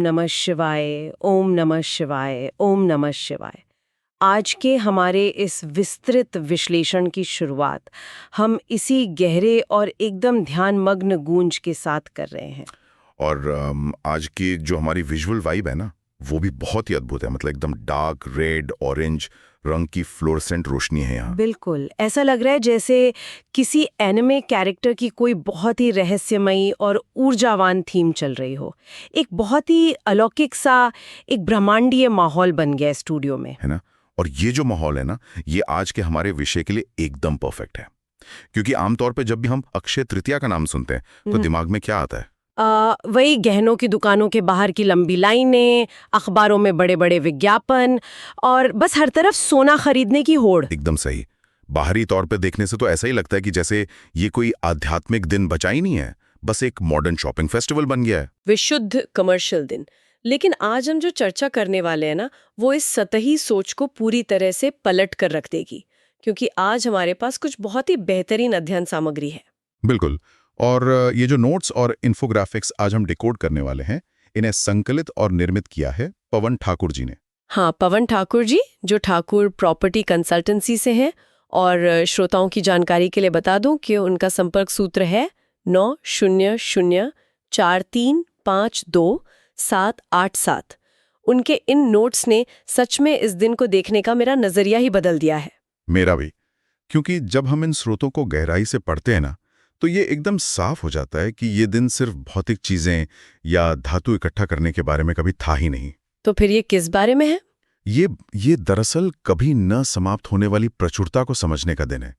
नमः शिवाय, ओम नमः शिवाय, ओम नमः शिवाय। आज के हमारे इस विस्तृत विश्लेषण की शुरुआत हम इसी गहरे और एकदम ध्यानमग्न गूंज के साथ कर रहे हैं। और आज की जो हमारी विजुअल वाइब है ना, वो भी बहुत ही अद्भुत है। मतलब एकदम डार्क रेड ऑरेंज रंग की फ्लोरेसेंट रोशनी है यहाँ। बिल्कुल, ऐसा लग रहा है जैसे किसी एनिमे कैरेक्टर की कोई बहुत ही रहस्यमयी और ऊर्जावान थीम चल रही हो। एक बहुत ही अलौकिक सा, एक ब्रह्मांडीय माहौल बन गया है स्टूडियो में, है ना। और ये जो माहौल है ना, ये आज के हमारे विषय के लिए एकदम परफेक्ट है। क्योंकि आमतौर पे जब भी हम अक्षय तृतीया का नाम सुनते हैं तो दिमाग में क्या आता है? वही गहनों की दुकानों के बाहर की लंबी लाइनें, अखबारों में बड़े बड़े विज्ञापन और बस हर तरफ सोना खरीदने की होड़। एकदम सही। बाहरी तौर पे देखने से तो ऐसा ही लगता है कि जैसे ये कोई आध्यात्मिक दिन बचा ही नहीं है, बस एक मॉडर्न शॉपिंग फेस्टिवल बन गया है। विशुद्ध कमर्शियल दिन। लेकिन आज हम जो चर्चा करने वाले हैं ना, वो इस सतही सोच को पूरी तरह से पलट कर रख देगी, क्योंकि आज हमारे पास कुछ बहुत ही बेहतरीन अध्ययन सामग्री है। बिल्कुल। और ये जो नोट्स और इन्फोग्राफिक्स आज हम डिकोड करने वाले हैं, इन्हें संकलित और निर्मित किया है पवन ठाकुर जी ने। हाँ, पवन ठाकुर जी, जो ठाकुर प्रॉपर्टी कंसल्टेंसी से हैं। और श्रोताओं की जानकारी के लिए बता दूं कि उनका संपर्क सूत्र है 9004352787। उनके इन नोट्स ने सच में इस दिन को देखने का मेरा नजरिया ही बदल दिया है। मेरा भी। क्योंकि जब हम इन स्रोतों को गहराई से पढ़ते हैं ना, तो ये एकदम साफ हो जाता है कि ये दिन सिर्फ भौतिक चीजें या धातु इकट्ठा करने के बारे में कभी था ही नहीं। तो फिर ये किस बारे में है? ये दरअसल कभी न समाप्त होने वाली प्रचुरता को समझने का दिन है।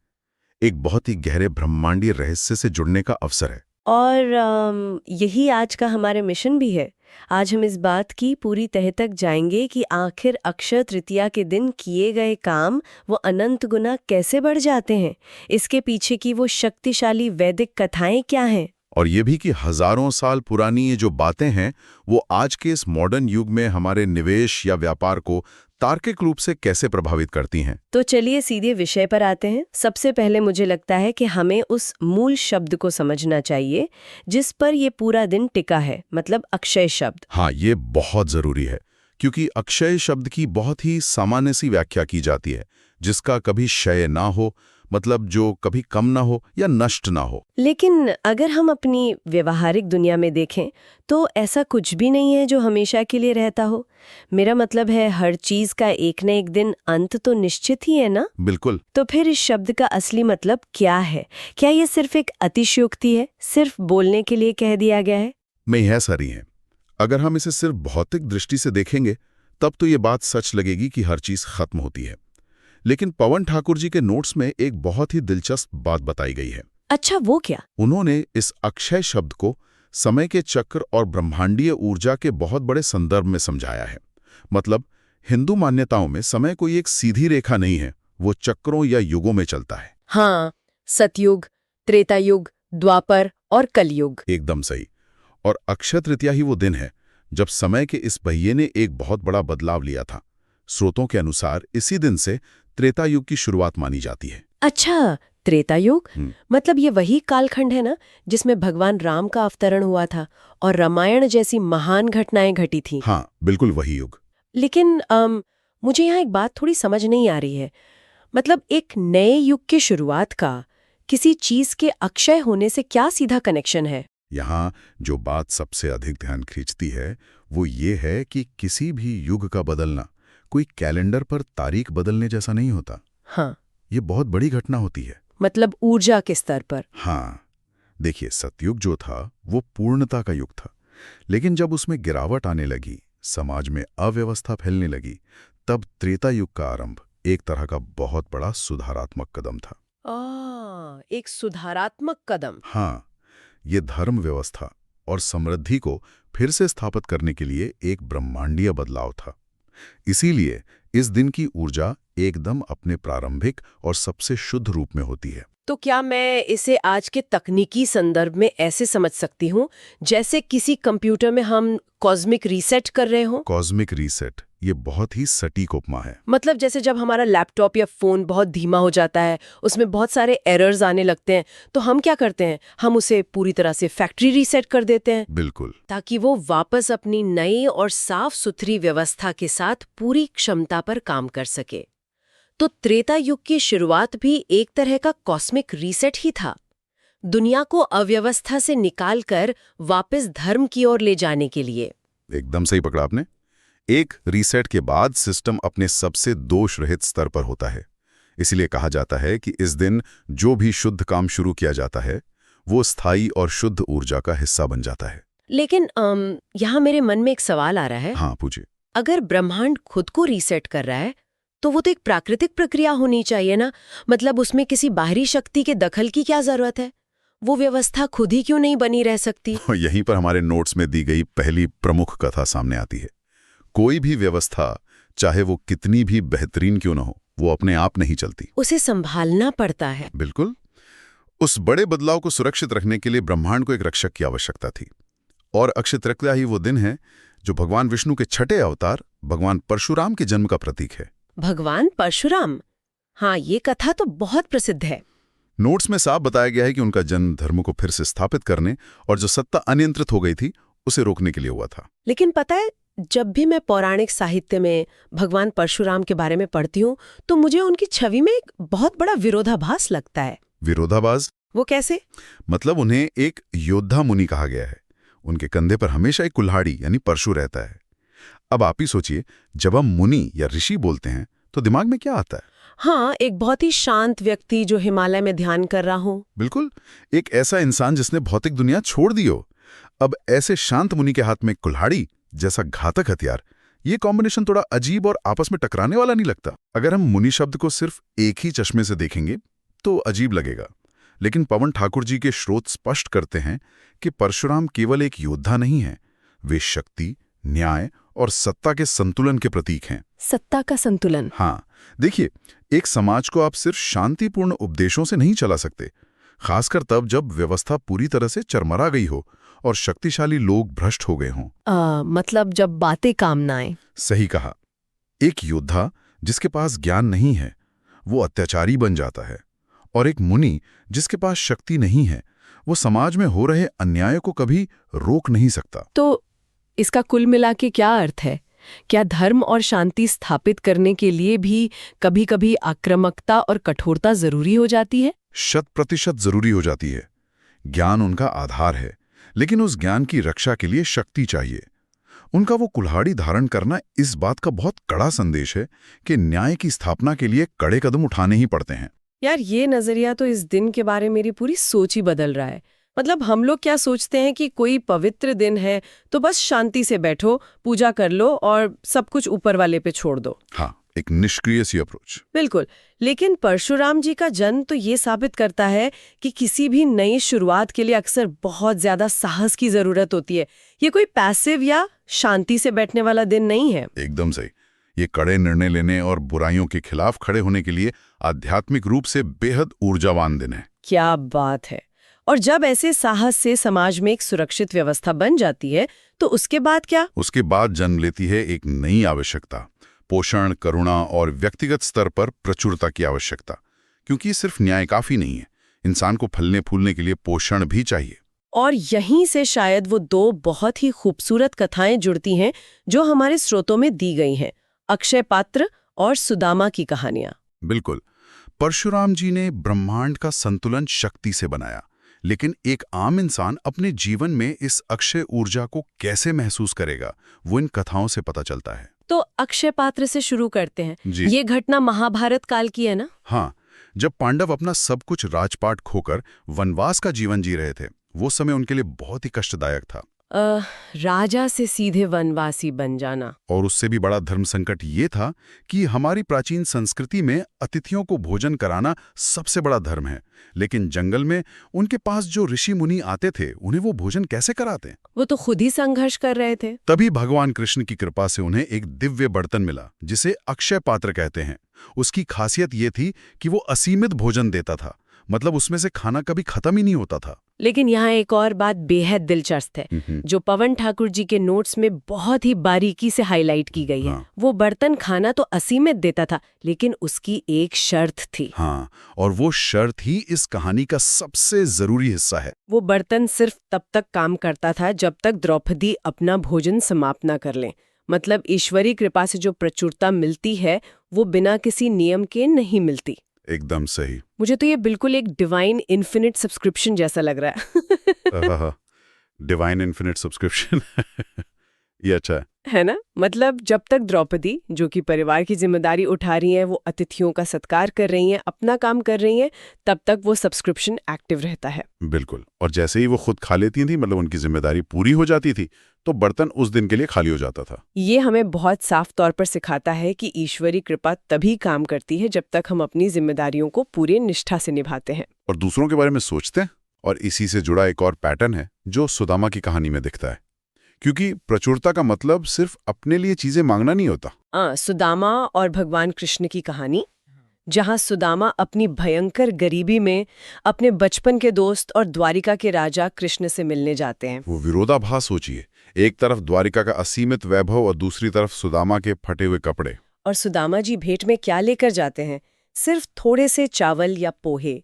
एक बहुत ही गहरे ब्रह्मांडीय रहस्य से जुड़ने का अवसर है। और यही आज का हमारे मिशन भी है। आज हम इस बात की पूरी तह तक जाएंगे कि आखिर अक्षय तृतीया के दिन किए गए काम वो अनंत गुना कैसे बढ़ जाते हैं। इसके पीछे की वो शक्तिशाली वैदिक कथाएं क्या हैं। और ये भी कि हजारों साल पुरानी ये जो बातें हैं, वो आज के इस मॉडर्न युग में हमारे निवेश या व्यापार को तार्किक रूप से कैसे प्रभावित करती हैं। तो चलिए सीधे विषय पर आते हैं। सबसे पहले मुझे लगता है कि हमें उस मूल शब्द को समझना चाहिए जिस पर ये पूरा दिन टिका है, मतलब अक्षय शब्द। हाँ, ये बहुत जरूरी है, क्योंकि अक्षय शब्द की बहुत ही सामान्य सी व्याख्या की जाती है, जिसका कभी क्षय ना हो, मतलब जो कभी कम ना हो या नष्ट ना हो। लेकिन अगर हम अपनी व्यवहारिक दुनिया में देखें तो ऐसा कुछ भी नहीं है जो हमेशा के लिए रहता हो। मेरा मतलब है, हर चीज का एक न एक दिन अंत तो निश्चित ही है ना। बिल्कुल। तो फिर इस शब्द का असली मतलब क्या है? क्या ये सिर्फ एक अतिशयोक्ति है, सिर्फ बोलने के लिए कह दिया गया है? नहीं, है सारी हैं। अगर हम इसे सिर्फ भौतिक दृष्टि से देखेंगे तब तो ये बात सच लगेगी कि हर चीज खत्म होती है। लेकिन पवन ठाकुर जी के नोट्स में एक बहुत ही दिलचस्प बात बताई गई है। अच्छा, वो क्या? उन्होंने इस अक्षय शब्द को समय के चक्र और ब्रह्मांडीय ऊर्जा के बहुत बड़े संदर्भ में समझाया है। मतलब हिंदू मान्यताओं में समय कोई एक सीधी रेखा नहीं है, वो चक्रों या युगों में चलता है। हाँ, सतयुग, त्रेता युग, द्वापर और कलयुग। एकदम सही। और अक्षय तृतीया ही वो दिन है जब समय के इस पहिए ने एक बहुत बड़ा बदलाव लिया था। स्रोतों के अनुसार इसी दिन से त्रेता युग की शुरुआत मानी जाती है। अच्छा, त्रेता युग मतलब ये वही कालखंड है ना जिसमें भगवान राम का अवतरण हुआ था और रामायण जैसी महान घटनाएं घटी थी। हाँ, बिल्कुल वही युग। लेकिन मुझे यहाँ एक बात थोड़ी समझ नहीं आ रही है। मतलब एक नए युग की शुरुआत का किसी चीज के अक्षय होने से क्या सीधा कनेक्शन है? यहाँ जो बात सबसे अधिक ध्यान खींचती है वो ये है कि किसी भी युग का बदलना कोई कैलेंडर पर तारीख बदलने जैसा नहीं होता। हाँ, ये बहुत बड़ी घटना होती है। मतलब ऊर्जा के स्तर पर। हाँ, देखिए, सतयुग जो था वो पूर्णता का युग था। लेकिन जब उसमें गिरावट आने लगी, समाज में अव्यवस्था फैलने लगी, तब त्रेता युग का आरंभ एक तरह का बहुत बड़ा सुधारात्मक कदम था। एक सुधारात्मक कदम। हाँ, ये धर्म व्यवस्था और समृद्धि को फिर से स्थापित करने के लिए एक ब्रह्मांडीय बदलाव था। इसीलिए इस दिन की ऊर्जा एकदम अपने प्रारंभिक और सबसे शुद्ध रूप में होती है। तो क्या मैं इसे आज के तकनीकी संदर्भ में ऐसे समझ सकती हूँ जैसे किसी कंप्यूटर में हम कॉस्मिक रीसेट कर रहे हो? कॉस्मिक रीसेट, ये बहुत ही सटीक उपमा है। मतलब जैसे जब हमारा लैपटॉप या फोन बहुत धीमा हो जाता है, उसमें बहुत सारे एरर्स आने लगते हैं, तो हम क्या करते हैं, हम उसे पूरी तरह से फैक्ट्री रीसेट कर देते हैं बिल्कुल। ताकि वो वापस अपनी नई और साफ सुथरी व्यवस्था के साथ पूरी क्षमता पर काम कर सके। तो त्रेता युग की शुरुआत भी एक तरह का कॉस्मिक रीसेट ही था, दुनिया को अव्यवस्था से निकालकर वापस धर्म की ओर ले जाने के लिए। एकदम सही पकड़ा आपने। एक रीसेट के बाद सिस्टम अपने सबसे दोष रहित स्तर पर होता है। इसीलिए कहा जाता है कि इस दिन जो भी शुद्ध काम शुरू किया जाता है वो स्थायी और शुद्ध ऊर्जा का हिस्सा बन जाता है। लेकिन यहाँ मेरे मन में एक सवाल आ रहा है। हाँ, पूछिए। अगर ब्रह्मांड खुद को रीसेट कर रहा है तो वो तो एक प्राकृतिक प्रक्रिया होनी चाहिए ना। मतलब उसमें किसी बाहरी शक्ति के दखल की क्या जरूरत है? वो व्यवस्था खुद ही क्यों नहीं बनी रह सकती? यहीं पर हमारे नोट्स में दी गई पहली प्रमुख कथा सामने आती है। कोई भी व्यवस्था, चाहे वो कितनी भी बेहतरीन क्यों न हो, वो अपने आप नहीं चलती, उसे संभालना पड़ता है। बिल्कुल। उस बड़े बदलाव को सुरक्षित रखने के लिए ब्रह्मांड को एक रक्षक की आवश्यकता थी। और अक्षय तृतीया ही वो दिन है जो भगवान विष्णु के छठे अवतार भगवान परशुराम के जन्म का प्रतीक है। भगवान परशुराम, हाँ, ये कथा तो बहुत प्रसिद्ध है। नोट्स में साफ बताया गया है कि उनका जन्म धर्म को फिर से स्थापित करने और जो सत्ता अनियंत्रित हो गई थी उसे रोकने के लिए हुआ था। लेकिन पता है, जब भी मैं पौराणिक साहित्य में भगवान परशुराम के बारे में पढ़ती हूँ तो मुझे उनकी छवि में एक बहुत बड़ा विरोधाभास लगता है। विरोधाभास? वो कैसे? मतलब उन्हें एक योद्धा मुनि कहा गया है। उनके कंधे पर हमेशा एक कुल्हाड़ी यानी परशु रहता है। अब आप ही सोचिए, जब हम मुनि या ऋषि बोलते हैं तो दिमाग में क्या आता है? हाँ, एक बहुत ही शांत व्यक्ति जो हिमालय में ध्यान कर रहा हो। बिल्कुल, एक ऐसा इंसान जिसने भौतिक दुनिया छोड़ दी हो। अब ऐसे शांत मुनि के हाथ में कुल्हाड़ी जैसा घातक हथियार, ये कॉम्बिनेशन थोड़ा अजीब और आपस में टकराने वाला नहीं लगता? अगर हम मुनि शब्द को सिर्फ एक ही चश्मे से देखेंगे तो अजीब लगेगा, लेकिन पवन ठाकुर जी के स्रोत स्पष्ट करते हैं कि परशुराम केवल एक योद्धा नहीं है, वे शक्ति, न्याय और सत्ता के संतुलन के प्रतीक हैं। सत्ता का संतुलन? हाँ, देखिए, एक समाज को आप सिर्फ शांतिपूर्ण उपदेशों से नहीं चला सकते, खासकर तब जब व्यवस्था पूरी तरह से चरमरा गई हो और शक्तिशाली लोग भ्रष्ट हो गए हों। मतलब जब बातें काम ना आए। सही कहा। एक योद्धा जिसके पास ज्ञान नहीं है वो अत्याचारी बन जाता है, और एक मुनि जिसके पास शक्ति नहीं है वो समाज में हो रहे अन्याय को कभी रोक नहीं सकता। तो इसका कुल मिला के क्या अर्थ है? क्या धर्म और शांति स्थापित करने के लिए भी कभी-कभी आक्रामकता और कठोरता जरूरी हो जाती है? 100% जरूरी हो जाती है। ज्ञान उनका आधार है, लेकिन उस ज्ञान की रक्षा के लिए शक्ति चाहिए। उनका वो कुल्हाड़ी धारण करना इस बात का बहुत कड़ा संदेश है कि न्याय की स्थापना के लिए कड़े कदम उठाने ही पड़ते हैं। यार, ये नजरिया तो इस दिन के बारे में मेरी पूरी सोच ही बदल रहा है। मतलब हम लोग क्या सोचते हैं कि कोई पवित्र दिन है तो बस शांति से बैठो, पूजा कर लो और सब कुछ ऊपर वाले पे छोड़ दो। हाँ, एक निष्क्रिय सी अप्रोच। बिल्कुल। लेकिन परशुराम जी का जन्म तो ये साबित करता है कि किसी भी नई शुरुआत के लिए अक्सर बहुत ज्यादा साहस की जरूरत होती है। ये कोई पैसिव या शांति से बैठने वाला दिन नहीं है। एकदम सही। ये कड़े निर्णय लेने और बुराइयों के खिलाफ खड़े होने के लिए आध्यात्मिक रूप से बेहद ऊर्जावान दिन है। क्या बात है। और जब ऐसे साहस से समाज में एक सुरक्षित व्यवस्था बन जाती है तो उसके बाद क्या? उसके बाद जन्म लेती है एक नई आवश्यकता, पोषण, करुणा और व्यक्तिगत स्तर पर प्रचुरता की आवश्यकता। क्योंकि सिर्फ न्याय काफी नहीं है, इंसान को फलने फूलने के लिए पोषण भी चाहिए। और यहीं से शायद वो दो बहुत ही खूबसूरत कथाएं जुड़ती हैं जो हमारे स्रोतों में दी गई हैं, अक्षय पात्र और सुदामा की कहानियां। बिल्कुल। परशुराम जी ने ब्रह्मांड का संतुलन शक्ति से बनाया, लेकिन एक आम इंसान अपने जीवन में इस अक्षय ऊर्जा को कैसे महसूस करेगा, वो इन कथाओं से पता चलता है। तो अक्षय पात्र से शुरू करते हैं। ये घटना महाभारत काल की है ना? हाँ, जब पांडव अपना सब कुछ राजपाट खोकर वनवास का जीवन जी रहे थे, वो समय उनके लिए बहुत ही कष्टदायक था। राजा से सीधे वनवासी बन जाना। और उससे भी बड़ा धर्म संकट ये था कि हमारी प्राचीन संस्कृति में अतिथियों को भोजन कराना सबसे बड़ा धर्म है, लेकिन जंगल में उनके पास जो ऋषि मुनि आते थे उन्हें वो भोजन कैसे कराते? वो तो खुद ही संघर्ष कर रहे थे। तभी भगवान कृष्ण की कृपा से उन्हें एक दिव्य बर्तन मिला जिसे अक्षय पात्र कहते हैं। उसकी खासियत ये थी कि वो असीमित भोजन देता था, मतलब उसमें से खाना कभी खत्म ही नहीं होता था। लेकिन यहाँ एक और बात बेहद दिलचस्प है, जो पवन ठाकुर जी के नोट्स में बहुत ही बारीकी से हाईलाइट की गई है। हाँ। वो बर्तन खाना तो असीमित देता था, लेकिन उसकी एक शर्त थी। हाँ, और वो शर्त ही इस कहानी का सबसे जरूरी हिस्सा है। वो बर्तन सिर्फ तब तक काम करता था जब तक द्रौपदी अपना भोजन समाप्त न कर लें। मतलब ईश्वरी कृपा से जो प्रचुरता मिलती है वो बिना किसी नियम के नहीं मिलती। एकदम सही। मुझे तो ये बिल्कुल एक डिवाइन इन्फिनिट सब्सक्रिप्शन जैसा लग रहा है। डिवाइन इन्फिनिट सब्सक्रिप्शन ये अच्छा है ना? मतलब जब तक द्रौपदी, जो कि परिवार की जिम्मेदारी उठा रही हैं, वो अतिथियों का सत्कार कर रही हैं, अपना काम कर रही हैं, तब तक वो सब्सक्रिप्शन एक्टिव रहता है। बिल्कुल। और जैसे ही वो खुद खा लेती थी, मतलब उनकी जिम्मेदारी पूरी हो जाती थी, तो बर्तन उस दिन के लिए खाली हो जाता था। ये हमें बहुत साफ तौर पर सिखाता है कि ईश्वरी कृपा तभी काम करती है जब तक हम अपनी जिम्मेदारियों को पूरी निष्ठा से निभाते हैं और दूसरों के बारे में सोचते हैं। और इसी से जुड़ा एक और पैटर्न है जो सुदामा की कहानी में दिखता है, क्योंकि प्रचुरता का मतलब सिर्फ अपने लिए चीजें मांगना नहीं होता। सुदामा और भगवान कृष्ण की कहानी, जहां सुदामा अपनी भयंकर गरीबी में अपने बचपन के दोस्त और द्वारिका के राजा कृष्ण से मिलने जाते हैं। वो विरोधाभास सोचिए, एक तरफ द्वारिका का असीमित वैभव और दूसरी तरफ सुदामा के फटे हुए कपड़े। और सुदामा जी भेंट में क्या लेकर जाते हैं? सिर्फ थोड़े से चावल या पोहे।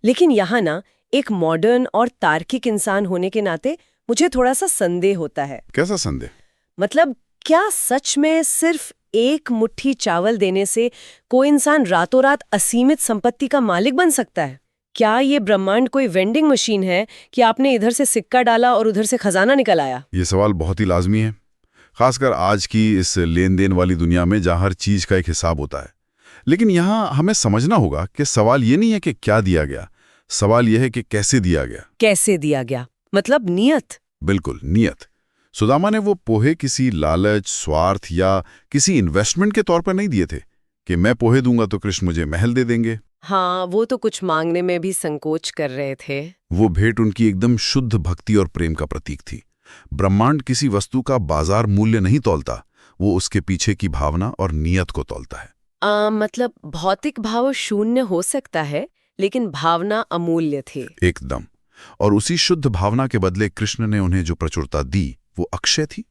लेकिन यहाँ ना एक मॉडर्न और तार्किक इंसान होने के नाते मुझे थोड़ा सा संदेह होता है। कैसा संदेह? मतलब क्या सच में सिर्फ एक मुट्ठी चावल देने से कोई इंसान रातों रात असीमित संपत्ति का मालिक बन सकता है? क्या ये ब्रह्मांड कोई वेंडिंग मशीन है कि आपने इधर से सिक्का डाला और उधर से खजाना निकल आया? ये सवाल बहुत ही लाजमी है, खासकर आज की इस लेन देन वाली दुनिया में जहां हर चीज का एक हिसाब होता है। लेकिन यहाँ हमें समझना होगा कि सवाल ये नहीं है कि क्या दिया गया, सवाल यह है कि कैसे दिया गया। कैसे दिया गया? मतलब नियत। बिल्कुल, नियत। सुदामा ने वो पोहे किसी लालच, स्वार्थ या किसी इन्वेस्टमेंट के तौर पर नहीं दिए थे कि मैं पोहे दूंगा तो कृष्ण मुझे महल दे देंगे। हाँ, वो तो कुछ मांगने में भी संकोच कर रहे थे। वो भेंट उनकी एकदम शुद्ध भक्ति और प्रेम का प्रतीक थी। ब्रह्मांड किसी वस्तु का बाजार मूल्य नहीं तौलता, वो उसके पीछे की भावना और नियत को तौलता है। मतलब भौतिक भाव शून्य हो सकता है, लेकिन भावना अमूल्य थी। एकदम। और उसी शुद्ध भावना के बदले कृष्ण ने उन्हें जो प्रचुरता दी वो अक्षय थी।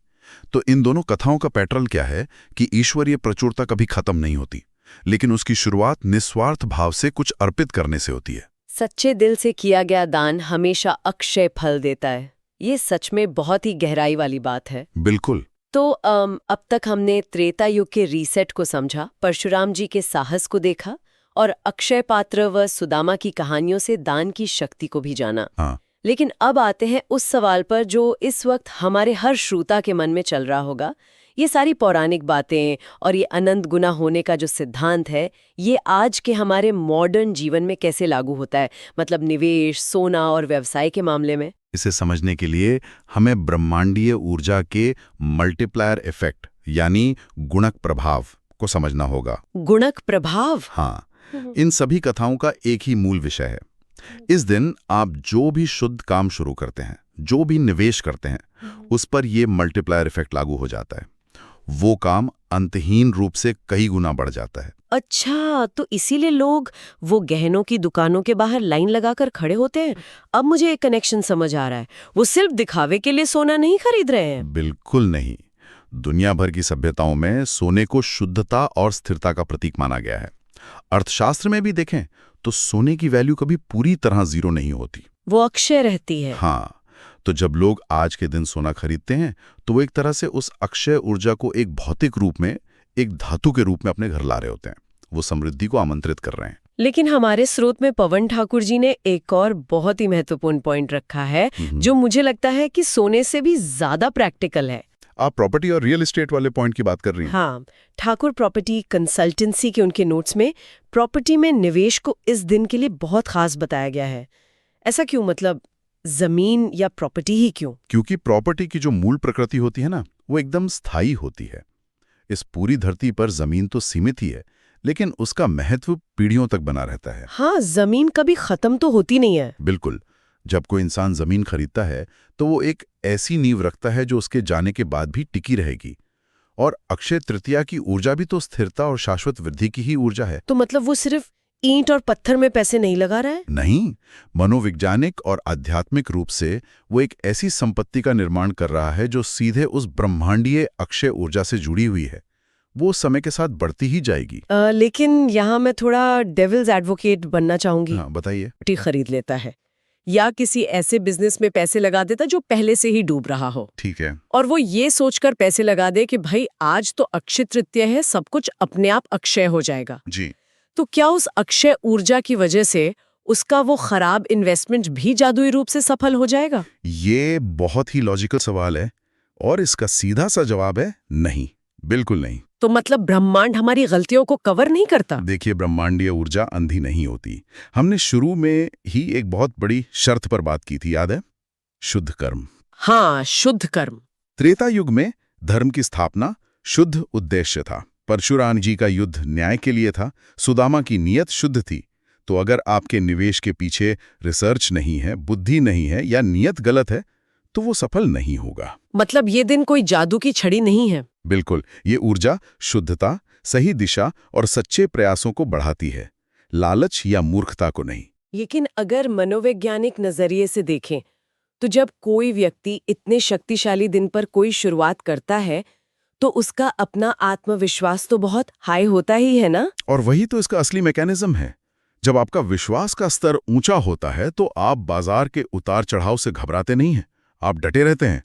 तो इन दोनों कथाओं का पैटर्न क्या है कि ईश्वरीय प्रचुरता कभी खत्म नहीं होती, लेकिन उसकी शुरुआत निस्वार्थ भाव से कुछ अर्पित करने से होती है। सच्चे दिल से किया गया दान हमेशा अक्षय फल देता है। ये सच में बहुत ही गहराई वाली बात है। बिल्कुल। तो अब तक हमने त्रेता युग के रीसेट को समझा, परशुराम जी के साहस को देखा और अक्षय पात्र व सुदामा की कहानियों से दान की शक्ति को भी जाना। हाँ। लेकिन अब आते हैं उस सवाल पर जो इस वक्त हमारे हर श्रोता के मन में चल रहा होगा। ये सारी पौराणिक बातें और ये अनंत गुना होने का जो सिद्धांत है, ये आज के हमारे मॉडर्न जीवन में कैसे लागू होता है? मतलब निवेश, सोना और व्यवसाय के मामले में। इसे समझने के लिए हमें ब्रह्मांडीय ऊर्जा के मल्टीप्लायर इफेक्ट यानी गुणक प्रभाव को समझना होगा। गुणक प्रभाव? हाँ, इन सभी कथाओं का एक ही मूल विषय है। इस दिन आप जो भी शुद्ध काम शुरू करते हैं, जो भी निवेश करते हैं, उस पर ये मल्टीप्लायर इफेक्ट लागू हो जाता है। वो काम अंतहीन रूप से कई गुना बढ़ जाता है। अच्छा, तो इसीलिए लोग वो गहनों की दुकानों के बाहर लाइन लगाकर खड़े होते हैं। अब मुझे एक कनेक्शन समझ आ रहा है। वो सिर्फ दिखावे के लिए सोना नहीं खरीद रहे हैं। बिल्कुल नहीं। दुनिया भर की सभ्यताओं में सोने को शुद्धता और स्थिरता का प्रतीक माना गया है। अर्थशास्त्र में भी देखें तो सोने की वैल्यू कभी पूरी तरह जीरो नहीं होती, वो अक्षय रहती है। हाँ, तो जब लोग आज के दिन सोना खरीदते हैं तो वो एक तरह से उस अक्षय ऊर्जा को एक भौतिक रूप में, एक धातु के रूप में अपने घर ला रहे होते हैं। वो समृद्धि को आमंत्रित कर रहे हैं। लेकिन हमारे स्रोत में पवन ठाकुर जी ने एक और बहुत ही महत्वपूर्ण पॉइंट रखा है, जो मुझे लगता है कि सोने से भी ज्यादा प्रैक्टिकल है। आप प्रॉपर्टी और रियल एस्टेट वाले पॉइंट की बात कर रही हैं? हाँ, ठाकुर प्रॉपर्टी कंसल्टेंसी के उनके नोट्स में प्रॉपर्टी में निवेश को इस दिन के लिए बहुत खास बताया गया है। ऐसा क्यों? मतलब जमीन या प्रॉपर्टी ही क्यों? क्योंकि प्रॉपर्टी की जो मूल प्रकृति होती है ना, वो एकदम स्थायी होती है। इस पूरी धरती पर जमीन तो सीमित ही है, लेकिन उसका महत्व पीढ़ियों तक बना रहता है। हाँ, जमीन कभी खत्म तो होती नहीं है। बिल्कुल। जब कोई इंसान जमीन खरीदता है तो वो एक ऐसी नींव रखता है जो उसके जाने के बाद भी टिकी रहेगी। और अक्षय तृतीया की ऊर्जा भी तो स्थिरता और शाश्वत वृद्धि की ही ऊर्जा है। तो मतलब वो सिर्फ ईंट और पत्थर में पैसे नहीं लगा रहा है। नहीं, मनोवैज्ञानिक और आध्यात्मिक रूप से वो एक ऐसी संपत्ति का निर्माण कर रहा है जो सीधे उस ब्रह्मांडीय अक्षय ऊर्जा से जुड़ी हुई है। वो समय के साथ बढ़ती ही जाएगी। लेकिन यहाँ मैं थोड़ा डेविल्स एडवोकेट बनना चाहूंगी। हाँ, बताइए। प्रॉपर्टी खरीद लेता है या किसी ऐसे बिजनेस में पैसे लगा देता जो पहले से ही डूब रहा हो। ठीक है। और वो ये सोचकर पैसे लगा दे कि भाई आज तो अक्षय तृतीया है, सब कुछ अपने आप अक्षय हो जाएगा। जी। तो क्या उस अक्षय ऊर्जा की वजह से उसका वो खराब इन्वेस्टमेंट भी जादुई रूप से सफल हो जाएगा? ये बहुत ही लॉजिकल सवाल है और इसका सीधा सा जवाब है नहीं, बिल्कुल नहीं। तो मतलब ब्रह्मांड हमारी गलतियों को कवर नहीं करता? देखिए, ब्रह्मांडीय ऊर्जा अंधी नहीं होती। हमने शुरू में ही एक बहुत बड़ी शर्त पर बात की थी, याद है? शुद्ध कर्म। हाँ, शुद्ध कर्म। त्रेता युग में धर्म की स्थापना शुद्ध उद्देश्य था। परशुराम जी का युद्ध न्याय के लिए था, सुदामा की नीयत शुद्ध थी। तो अगर आपके निवेश के पीछे रिसर्च नहीं है, बुद्धि नहीं है या नीयत गलत है, तो वो सफल नहीं होगा। मतलब ये दिन कोई जादू की छड़ी नहीं है। बिल्कुल, ये ऊर्जा शुद्धता, सही दिशा और सच्चे प्रयासों को बढ़ाती है, लालच या मूर्खता को नहीं। लेकिन अगर मनोवैज्ञानिक नजरिए से देखें तो जब कोई व्यक्ति इतने शक्तिशाली दिन पर कोई शुरुआत करता है तो उसका अपना आत्मविश्वास तो बहुत हाई होता ही है ना? और वही तो इसका असली मैकेनिज्म है। जब आपका विश्वास का स्तर ऊंचा होता है तो आप बाजार के उतार चढ़ाव से घबराते नहीं हैं, आप डटे रहते हैं।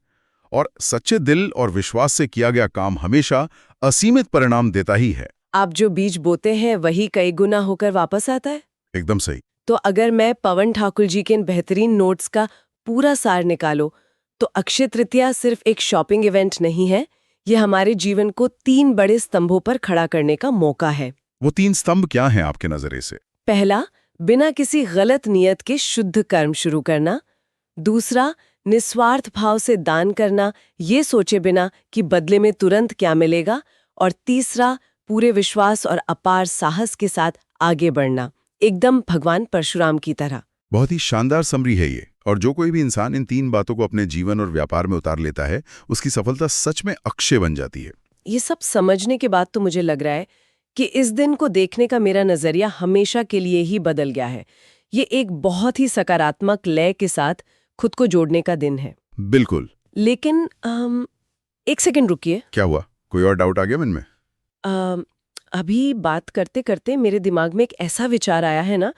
और सच्चे दिल और विश्वास से किया गया काम हमेशा असीमित परिणाम देता ही है। आप जो बीज बोते हैं वही कई गुना होकर वापस आता है। एकदम सही। तो अगर मैं पवन ठाकुर जी के इन बेहतरीन नोट्स का पूरा सार निकालो तो अक्षय तृतीया सिर्फ एक शॉपिंग इवेंट नहीं है, ये हमारे जीवन को 3 बड़े स्तंभों पर खड़ा करने का मौका है। वो 3 स्तंभ क्या हैं आपके नजरिए से? पहला, बिना किसी गलत नियत के शुद्ध कर्म शुरू करना। दूसरा, निस्वार्थ भाव से दान करना, ये सोचे बिना कि बदले में तुरंत क्या मिलेगा। और तीसरा, पूरे विश्वास और अपार साहस के साथ आगे बढ़ना, एकदम भगवान परशुराम की तरह। बहुत ही शानदार समरी है ये। और जो कोई भी इंसान इन 3 बातों को अपने जीवन और व्यापार में उतार लेता है, उसकी सफलता सच में अक्षय बन जाती है। ये सब समझने के बाद तो मुझे लग रहा है कि इस दिन को देखने का मेरा नजरिया हमेशा के लिए ही बदल गया है। ये एक बहुत ही सकारात्मक लय के साथ खुद को जोड़ने का दिन है। बिल्कुल। लेकिन एक सेकंड रुकिए। क्या हुआ? कोई और डाउट आ गया मन में? अभी बात करते करते मेरे दिमाग में एक ऐसा विचार आया है ना,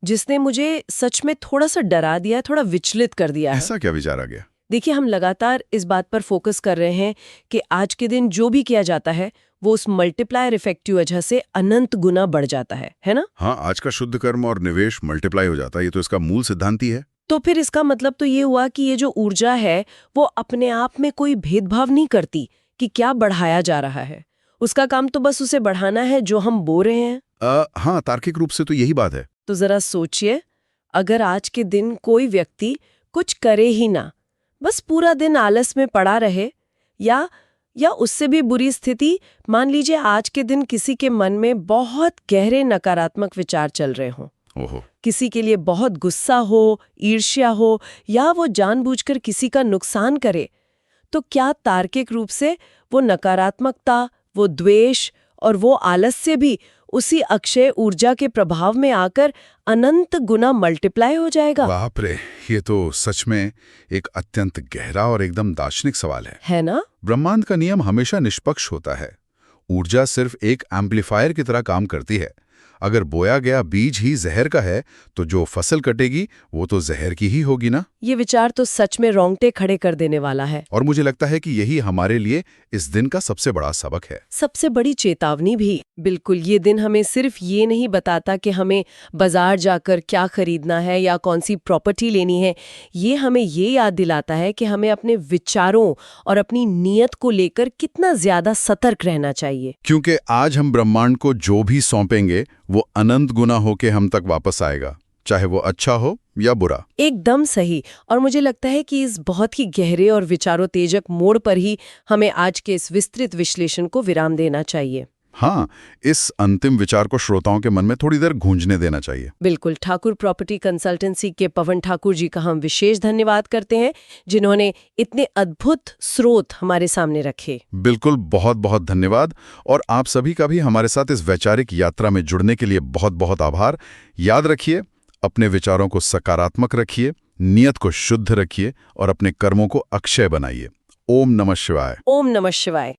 जिसने मुझे सच में थोड़ा सा डरा दिया, थोड़ा विचलित कर दिया है। ऐसा क्या विचार आ गया? देखिए, हम लगातार इस बात पर फोकस कर रहे हैं कि आज के दिन जो भी किया जाता है वो उस मल्टीप्लायर इफेक्ट की वजह से अनंत गुना बढ़ जाता है ना? हाँ, आज का शुद्ध कर्म और निवेश मल्टीप्लाई हो जाता है, ये तो इसका मूल सिद्धांत ही है। तो फिर इसका मतलब तो ये हुआ कि ये जो ऊर्जा है वो अपने आप में कोई भेदभाव नहीं करती कि क्या बढ़ाया जा रहा है। उसका काम तो बस उसे बढ़ाना है जो हम बो रहे हैं। हाँ, तार्किक रूप से तो यही बात है। तो जरा सोचिए, अगर आज के दिन कोई व्यक्ति कुछ करे ही ना, बस पूरा दिन आलस में पड़ा रहे, या उससे भी बुरी स्थिति, मान लीजिए आज के दिन किसी के मन में बहुत गहरे नकारात्मक विचार चल रहे हों, ओहो। किसी के लिए बहुत गुस्सा हो, ईर्ष्या हो, या वो जानबूझकर किसी का नुकसान करे, तो क्या तार्किक रूप से वो नकारात्मकता, वो द्वेष और वो आलस्य भी उसी अक्षय ऊर्जा के प्रभाव में आकर अनंत गुना मल्टीप्लाई हो जाएगा? बाप रे, ये तो सच में एक अत्यंत गहरा और एकदम दार्शनिक सवाल है ना? ब्रह्मांड का नियम हमेशा निष्पक्ष होता है। ऊर्जा सिर्फ एक एम्पलीफायर की तरह काम करती है। अगर बोया गया बीज ही जहर का है तो जो फसल कटेगी वो तो जहर की ही होगी ना। ये विचार तो सच में रोंगटे खड़े कर देने वाला है। और मुझे लगता है कि यही हमारे लिए इस दिन का सबसे बड़ा सबक है, सबसे बड़ी चेतावनी भी। बिल्कुल, ये दिन हमें सिर्फ ये नहीं बताता कि हमें बाजार जाकर क्या खरीदना है या कौन सी प्रॉपर्टी लेनी है। ये हमें ये याद दिलाता है कि हमें अपने विचारों और अपनी नीयत को लेकर कितना ज्यादा सतर्क रहना चाहिए। क्योंकि आज हम ब्रह्मांड को जो भी सौंपेंगे वो अनंत गुना होके हम तक वापस आएगा, चाहे वो अच्छा हो या बुरा। एकदम सही। और मुझे लगता है कि इस बहुत ही गहरे और विचारोत्तेजक मोड़ पर ही हमें आज के इस विस्तृत विश्लेषण को विराम देना चाहिए। हाँ, इस अंतिम विचार को श्रोताओं के मन में थोड़ी देर गूंजने देना चाहिए। बिल्कुल। ठाकुर प्रॉपर्टी कंसल्टेंसी के पवन ठाकुर जी का हम विशेष धन्यवाद करते हैं, जिन्होंने इतने अद्भुत स्रोत हमारे सामने रखे। बिल्कुल, बहुत बहुत धन्यवाद। और आप सभी का भी हमारे साथ इस वैचारिक यात्रा में जुड़ने के लिए बहुत बहुत आभार। याद रखिए, अपने विचारों को सकारात्मक रखिए, नियत को शुद्ध रखिए और अपने कर्मों को अक्षय बनाइए। ओम नमः शिवाय। ओम नमः शिवाय।